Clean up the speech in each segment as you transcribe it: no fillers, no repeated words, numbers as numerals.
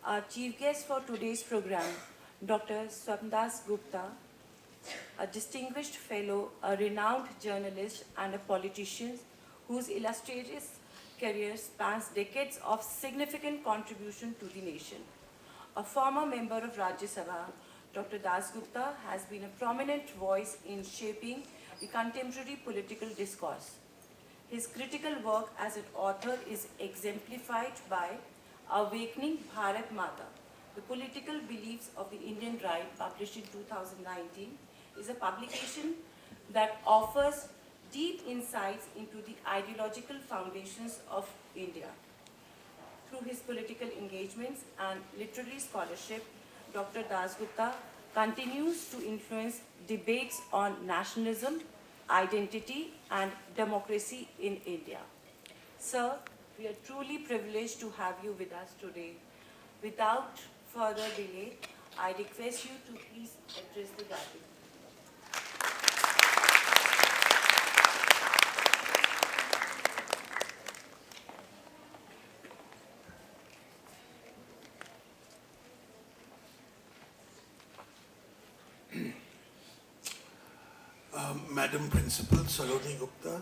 Our chief guest for today's program, Dr. Dasgupta, a distinguished fellow, a renowned journalist, and a politician whose illustrious career spans decades of significant contribution to the nation. A former member of Rajya Sabha, Dr. Dasgupta has been a prominent voice in shaping the contemporary political discourse. His critical work as an author is exemplified by Awakening Bharat Mata, the political beliefs of the Indian right, published in 2019, is a publication that offers deep insights into the ideological foundations of India. Through his political engagements and literary scholarship, Dr. Dasgupta continues to influence debates on nationalism, identity, and democracy in India. Sir, we are truly privileged to have you with us today. Without further delay, I request you to please address the gathering. Madam Principal Saloni Gupta,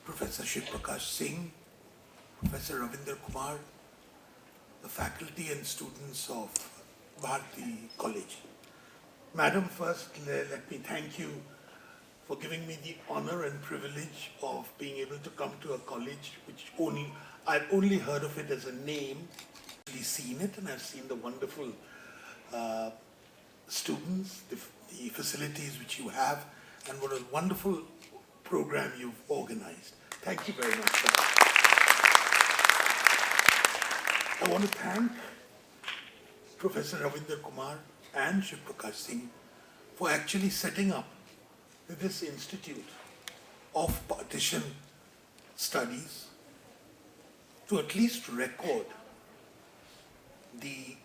Professor Shiv-Prakash Singh, Professor Ravinder Kumar, the faculty and students of Bharati College. Madam, first let me thank you for giving me the honor and privilege of being able to come to a college which I've only heard of it as a name, actually seen it, and I've seen the wonderful students, the facilities which you have, and what a wonderful program you've organized. Thank you very much for that. I want to thank Professor Ravinder Kumar and Shiv-Prakash Singh for actually setting up this Institute of Partition Studies to at least record the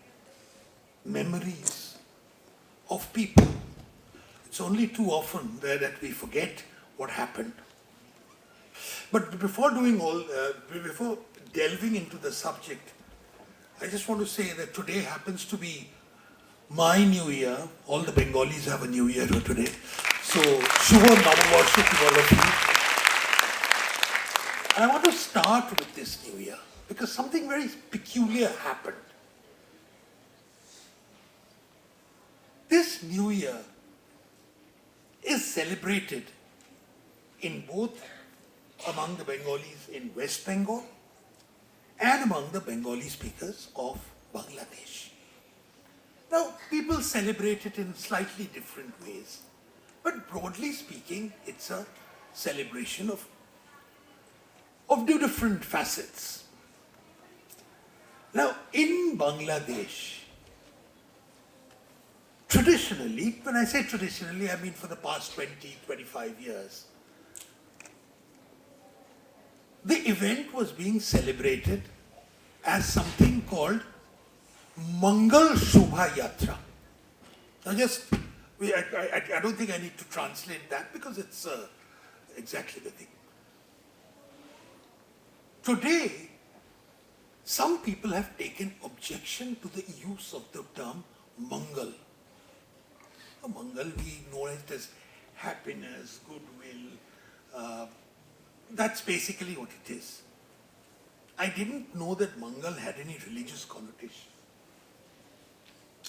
memories of people. It's only too often there that we forget what happened. But before delving into the subject, I just want to say that today happens to be my New Year. All the Bengalis have a New Year today. So, Shubha Navabarsha to all of you. And I want to start with this New Year because something very peculiar happened. This New Year is celebrated in both among the Bengalis in West Bengal and among the Bengali speakers of Bangladesh. Now, people celebrate it in slightly different ways, but broadly speaking, it's a celebration of two different facets. Now, in Bangladesh, traditionally, when I say traditionally, I mean for the past 20, 25 years, the event was being celebrated as something called Mangal Shubha Yatra. Now I don't think I need to translate that because it's exactly the thing. Today, some people have taken objection to the use of the term Mangal. Mangal, we know it as happiness, goodwill. That's basically what it is. I didn't know that Mangal had any religious connotation.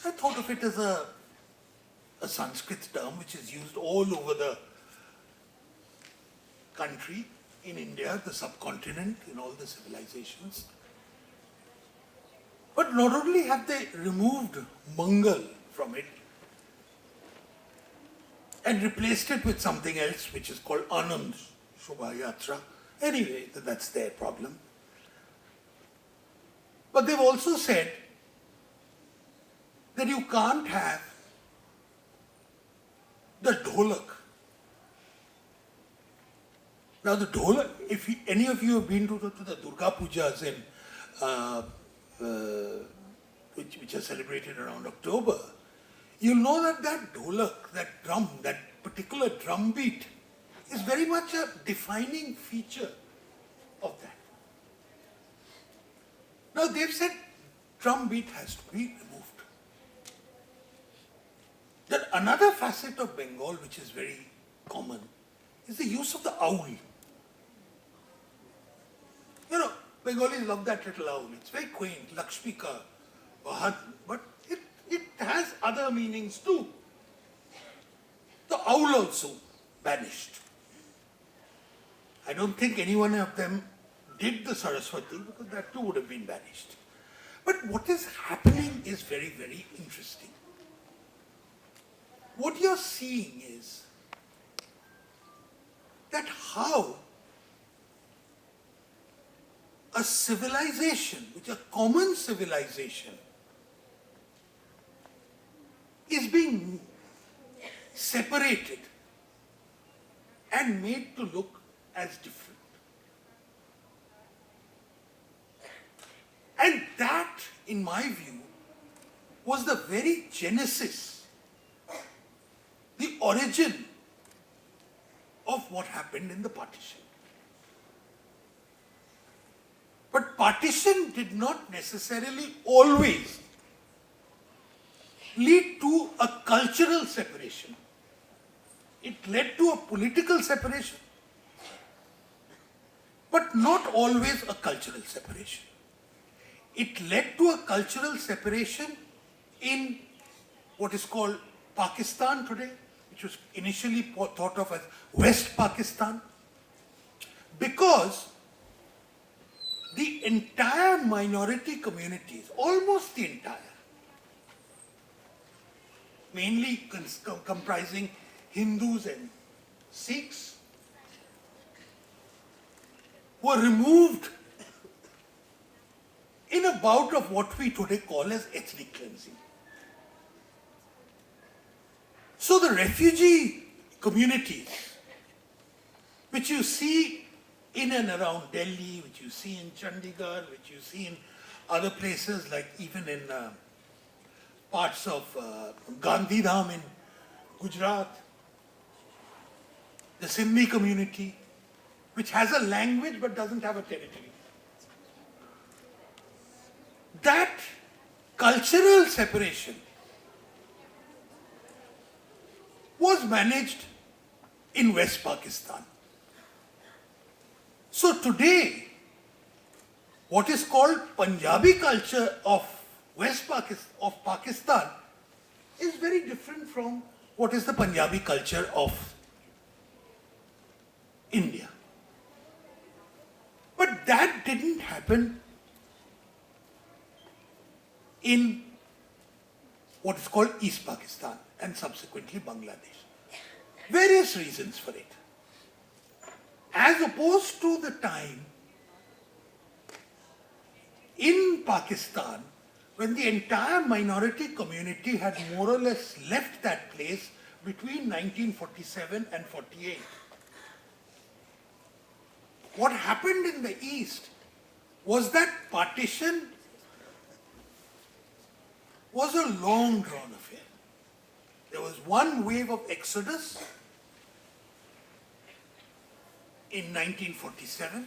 I thought of it as a Sanskrit term which is used all over the country, in India, the subcontinent, in all the civilizations. But not only have they removed Mangal from it, and replaced it with something else which is called Anand Shubha Yatra. Anyway, that's their problem. But they've also said that you can't have the dholak. Now the dholak, if any of you have been to the Durga Pujas which are celebrated around October, you'll know that dholak, that drum, that particular drum beat is very much a defining feature of that. Now they've said drum beat has to be removed. Then another facet of Bengal which is very common is the use of the owl. You know, Bengalis love that little owl. It's very quaint, Lakshmika, Bharati, but it has other meanings too. The owl also banished. I don't think any one of them did the Saraswati because that too would have been banished. But what is happening is very, very interesting. What you're seeing is that how a civilization, which a common civilization, is being separated and made to look as different. And that, in my view, was the very genesis, the origin of what happened in the partition. But partition did not necessarily always lead to a cultural separation. It led to a political separation, but not always a cultural separation. It led to a cultural separation in what is called Pakistan today, which was initially thought of as West Pakistan, because the entire minority communities, almost the entire, mainly comprising Hindus and Sikhs, were removed in a bout of what we today call as ethnic cleansing. So the refugee communities, which you see in and around Delhi, which you see in Chandigarh, which you see in other places like even in parts of Gandhidham in Gujarat, the Sindhi community, which has a language but doesn't have a territory. That cultural separation was managed in West Pakistan. So today, what is called Punjabi culture of Pakistan is very different from what is the Punjabi culture of India. But that didn't happen in what is called East Pakistan and subsequently Bangladesh. Various reasons for it. As opposed to the time in Pakistan when the entire minority community had more or less left that place between 1947 and 48. What happened in the East was that partition was a long drawn affair. There was one wave of exodus in 1947,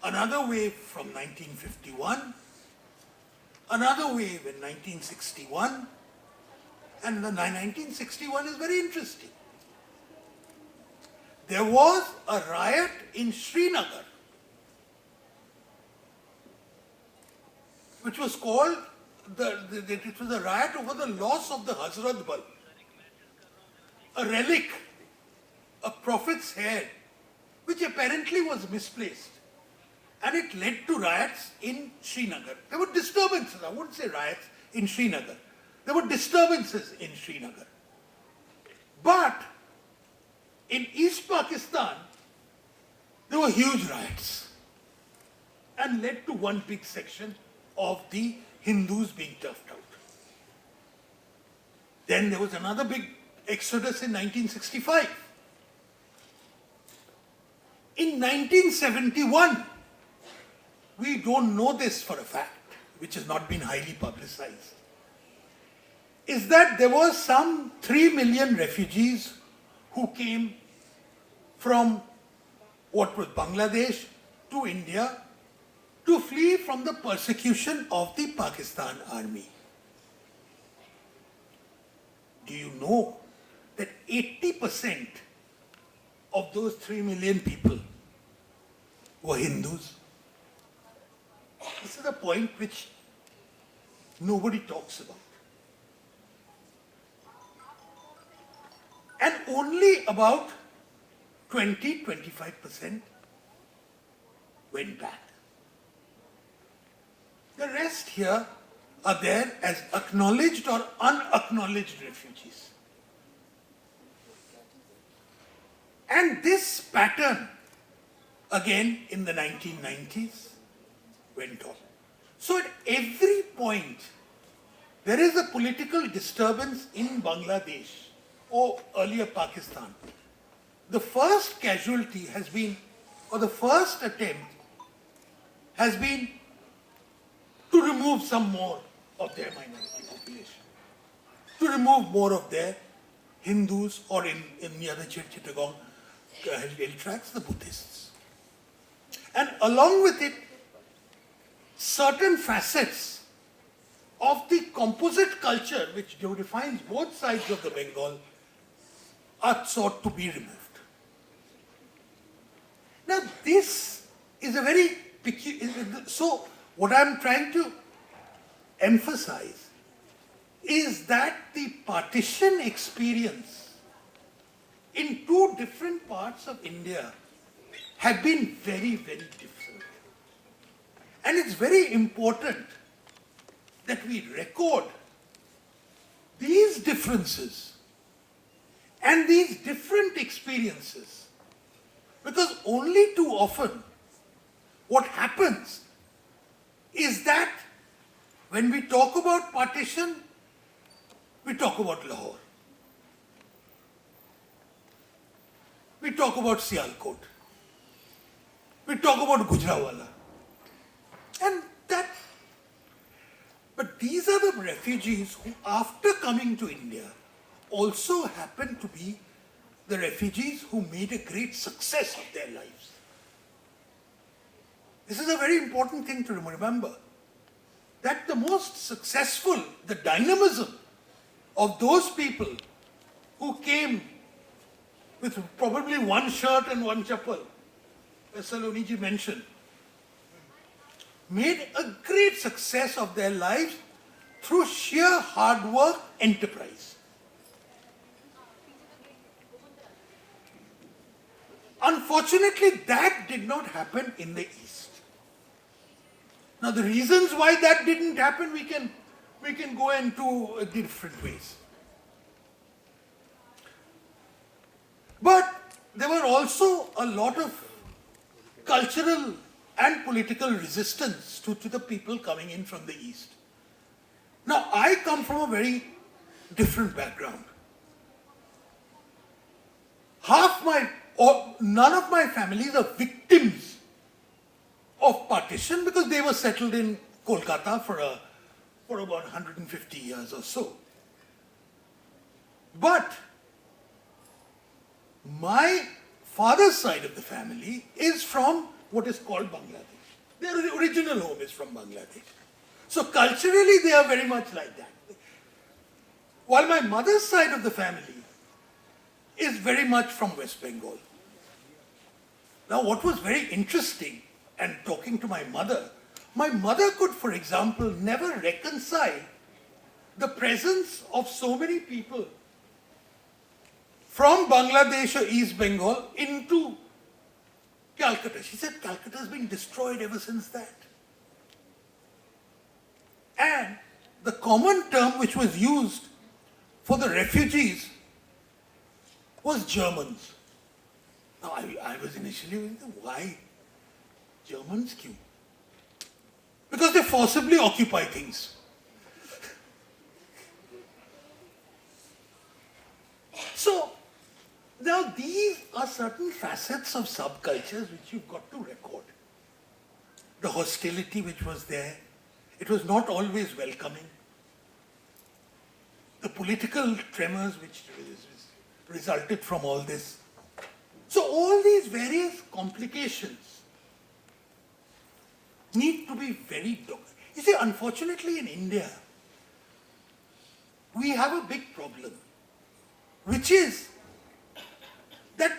another wave from 1951, another wave in 1961, and the 1961 is very interesting. There was a riot in Srinagar, which was called, it was a riot over the loss of the Hazrat Bal, a relic, a prophet's hair, which apparently was misplaced. And it led to riots in Srinagar. There were disturbances, I wouldn't say riots, in Srinagar. There were disturbances in Srinagar. But in East Pakistan, there were huge riots and led to one big section of the Hindus being turfed out. Then there was another big exodus in 1965. In 1971, we don't know this for a fact, which has not been highly publicized, is that there were some 3 million refugees who came from what was Bangladesh to India to flee from the persecution of the Pakistan army. Do you know that 80% of those 3 million people were Hindus? This is a point which nobody talks about. And only about 20-25% went back. The rest here are there as acknowledged or unacknowledged refugees. And this pattern, again in the 1990s, went on. So at every point, there is a political disturbance in Bangladesh or earlier Pakistan. The first casualty has been, or the first attempt has been to remove some more of their minority population, to remove more of their Hindus, or in the other Chittagong hill tracts, the Buddhists. And along with it, certain facets of the composite culture which defines both sides of the Bengal are sought to be removed. Now this is a very peculiar, so what I'm trying to emphasize is that the partition experience in two different parts of India have been very, very different. And it's very important that we record these differences and these different experiences, because only too often what happens is that when we talk about partition, we talk about Lahore, we talk about Sialkot, we talk about Gujranwala, and that. But these are the refugees who, after coming to India, also happen to be the refugees who made a great success of their lives. This is a very important thing to remember, that the most successful, the dynamism of those people who came with probably one shirt and one chappal, as Saloniji mentioned, made a great success of their lives through sheer hard work, enterprise. Unfortunately, that did not happen in the East. Now, the reasons why that didn't happen, we can go into different ways. But there were also a lot of cultural and political resistance to the people coming in from the East. Now, I come from a very different background. None of my families are victims of partition because they were settled in Kolkata for about 150 years or so. But my father's side of the family is from what is called Bangladesh. Their original home is from Bangladesh. So culturally they are very much like that. While my mother's side of the family is very much from West Bengal. Now what was very interesting, and talking to my mother could, for example, never reconcile the presence of so many people from Bangladesh or East Bengal into Calcutta. She said Calcutta has been destroyed ever since that. And the common term which was used for the refugees was Germans. Now I was initially thinking, why Germans? Kyun? Because they forcibly occupy things. So now these are certain facets of subcultures which you've got to record. The hostility which was there, it was not always welcoming. The political tremors which resulted from all this. So all these various complications need to be very You see, unfortunately in India, we have a big problem, which is that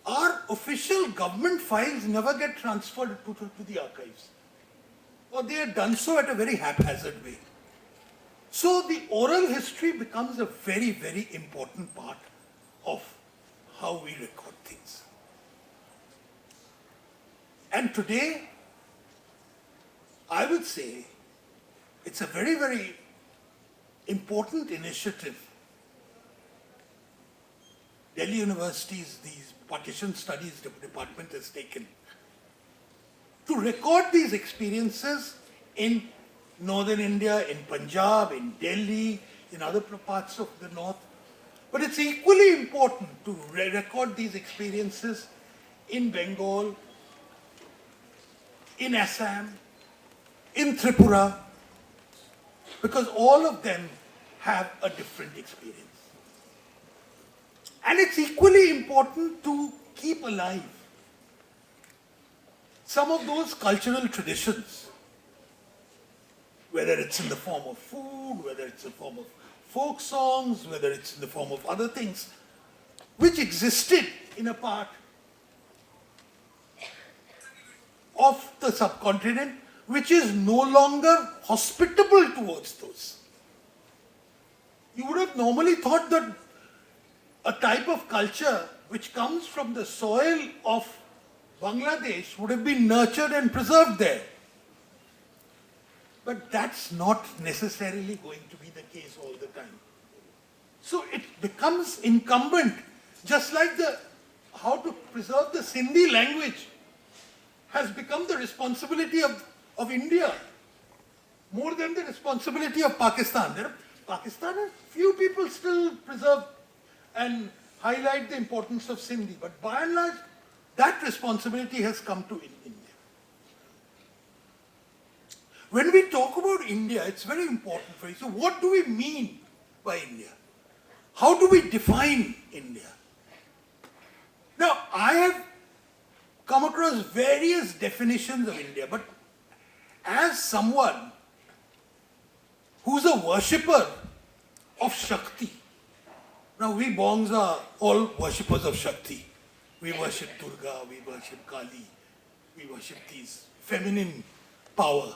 our official government files never get transferred to the archives. Or they are done so at a very haphazard way. So the oral history becomes a very, very important part of how we record things. And today, I would say it's a very, very important initiative. Delhi University's these Partition Studies department has taken to record these experiences in northern India, in Punjab, in Delhi, in other parts of the north. But it's equally important to record these experiences in Bengal, in Assam, in Tripura, because all of them have a different experience. And it's equally important to keep alive some of those cultural traditions, whether it's in the form of food, whether it's in the form of folk songs, whether it's in the form of other things, which existed in a part of the subcontinent, which is no longer hospitable towards those. You would have normally thought that a type of culture which comes from the soil of Bangladesh would have been nurtured and preserved there. But that's not necessarily going to be the case all the time. So it becomes incumbent, just like how to preserve the Sindhi language has become the responsibility of India, more than the responsibility of Pakistan. Pakistan, few people still preserve and highlight the importance of Sindhi, but by and large, that responsibility has come to India. When we talk about India, it's very important for you. So what do we mean by India? How do we define India? Now, I have come across various definitions of India, but as someone who's a worshipper of Shakti, now we Bongs are all worshippers of Shakti. We worship Durga, we worship Kali, we worship these feminine power.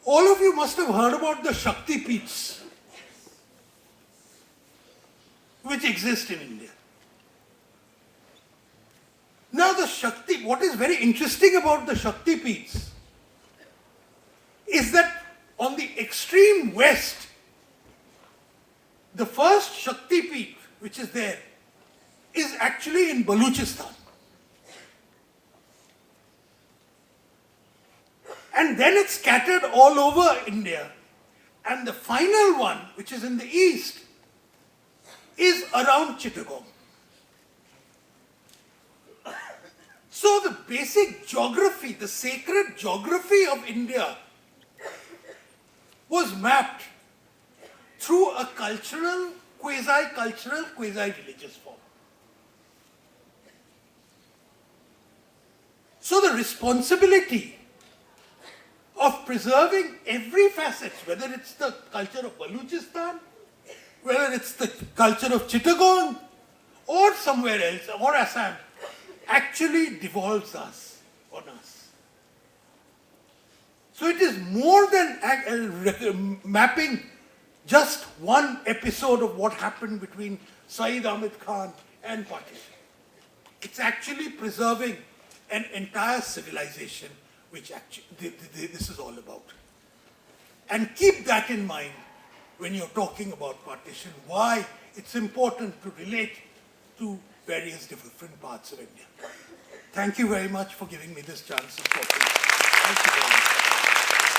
All of you must have heard about the C.I.P.S, which exist in India. Now what is very interesting about the C.I.P.S is that on the extreme west, the first C.I.P, which is there, is actually in Baluchistan. And then it's scattered all over India. And the final one, which is in the east, is around Chittagong. So the basic geography, the sacred geography of India was mapped through a cultural, quasi-religious form. So the responsibility of preserving every facet, whether it's the culture of Baluchistan, whether it's the culture of Chittagong, or somewhere else, or Assam, actually devolves on us. So it is more than mapping just one episode of what happened between Saeed Ahmed Khan and partition. It's actually preserving an entire civilization, which actually this is all about. And keep that in mind when you're talking about partition, why it's important to relate to various different parts of India. Thank you very much for giving me this chance of talking. Thank you very much.